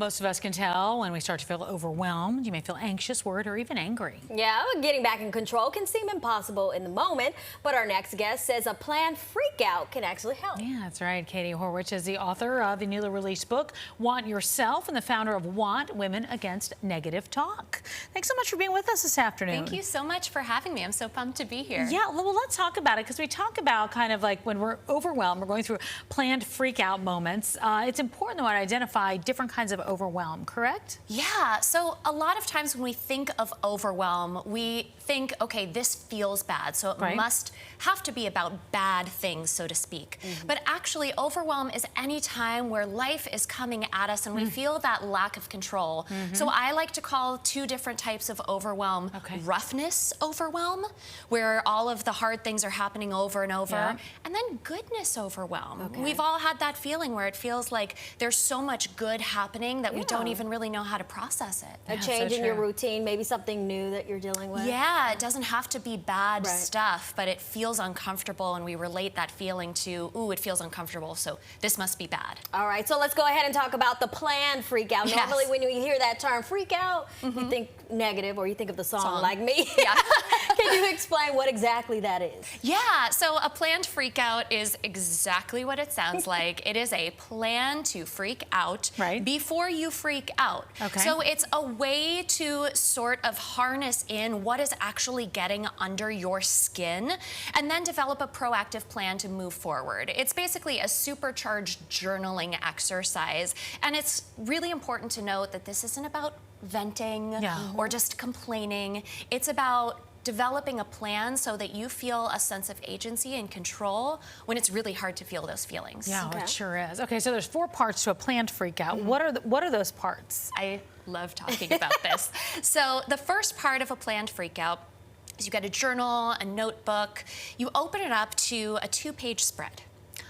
most of us can tell when we start to feel overwhelmed. You may feel anxious, worried, or even angry. Yeah, getting back in control can seem impossible in the moment, but our next guest says a planned freak out can actually help. Yeah, that's right. Katie Horwitch is the author of the newly released book, Want Yourself, and the founder of Want, Women Against Negative Talk. Thanks so much for being with us this afternoon. Thank you so much for having me. I'm so pumped to be here. Yeah, well, let's talk about it, because we talk about kind of like when we're overwhelmed, we're going through planned freak out moments. It's important to identify different kinds of overwhelm, correct? Yeah, so a lot of times when we think of overwhelm, we think, okay, this feels bad, so it must have to be about bad things, so to speak. But actually, overwhelm is any time where life is coming at us and we feel that lack of control. So I like to call two different types of overwhelm. Roughness overwhelm, where all of the hard things are happening over and over, and then goodness overwhelm. We've all had that feeling where it feels like there's so much good happening that we don't even really know how to process it. A change in your routine, maybe something new that you're dealing with. Yeah, it doesn't have to be bad stuff, but it feels uncomfortable, and we relate that feeling to, ooh, it feels uncomfortable, so this must be bad. All right, so let's go ahead and talk about the planned freak out. Normally when you hear that term freak out, you think negative, or you think of the song Like Me. Can you explain what exactly that is? Yeah, so a planned freak out is exactly what it sounds like. It is a plan to freak out before you freak out. So it's a way to sort of harness in what is actually getting under your skin and then develop a proactive plan to move forward. It's basically a supercharged journaling exercise, and it's really important to note that this isn't about venting or just complaining. It's about developing a plan so that you feel a sense of agency and control when it's really hard to feel those feelings. Yeah, it sure is. Okay, so there's 4 parts to a planned freak out. What are those parts? I love talking about this. So the first part of a planned freak out is you got a journal, a notebook. You open it up to a 2-page spread.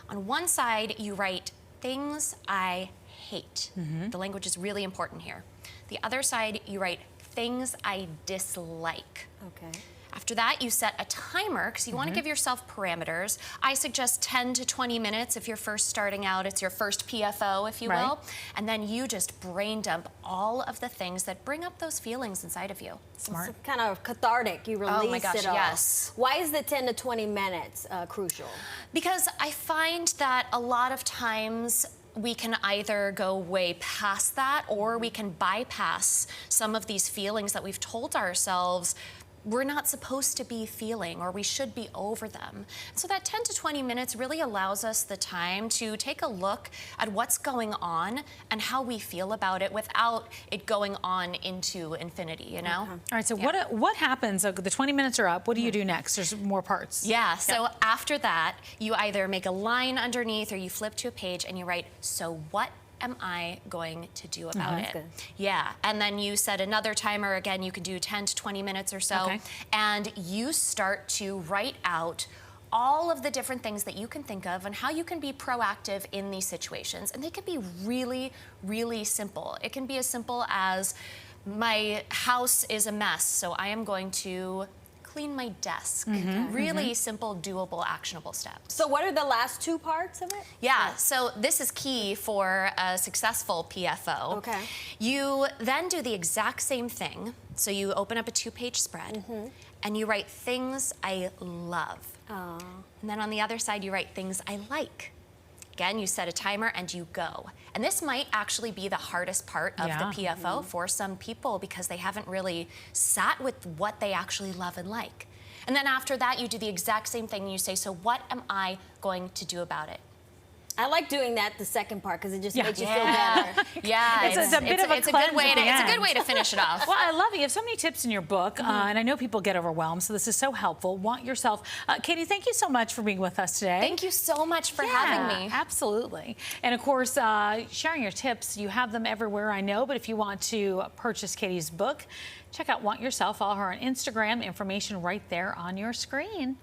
On one side, you write things I hate. The language is really important here. The other side, you write things I dislike. After that, you set a timer, because you want to give yourself parameters. I suggest 10 to 20 minutes if you're first starting out. It's your first PFO, if you will. And then you just brain dump all of the things that bring up those feelings inside of you. Smart. It's kind of cathartic. You release it all. Oh my gosh, yes. Why is the 10 to 20 minutes crucial? Because I find that a lot of times we can either go way past that, or we can bypass some of these feelings that we've told ourselves we're not supposed to be feeling, or we should be over them. So that 10 to 20 minutes really allows us the time to take a look at what's going on and how we feel about it without it going on into infinity, you know? All right, so what happens, the 20 minutes are up, what do you do next? There's more parts. Yeah, so after that, you either make a line underneath or you flip to a page and you write, so what am I going to do about it? Good. Yeah, and then you set another timer. Again, you can do 10 to 20 minutes or so, and you start to write out all of the different things that you can think of and how you can be proactive in these situations. And they can be really, really simple. It can be as simple as, my house is a mess, so I am going to clean my desk. Really simple, doable, actionable steps. So what are the last 2 parts of it? Yeah, so this is key for a successful PFO. You then do the exact same thing. So you open up a 2-page spread and you write things I love. And then on the other side, you write things I like. Again, you set a timer and you go. And this might actually be the hardest part of the PFO for some people, because they haven't really sat with what they actually love and like. And then after that, you do the exact same thing and you say, so what am I going to do about it? I like doing that, the second part, because it just makes you feel better. It's a bit of a good way to finish it off. Well, I love it. You have so many tips in your book, and I know people get overwhelmed, so this is so helpful. Want Yourself. Katie, thank you so much for being with us today. Thank you so much for having me. Absolutely. And of course, sharing your tips, you have them everywhere, I know, but if you want to purchase Katie's book, check out Want Yourself. Follow her on Instagram. Information right there on your screen.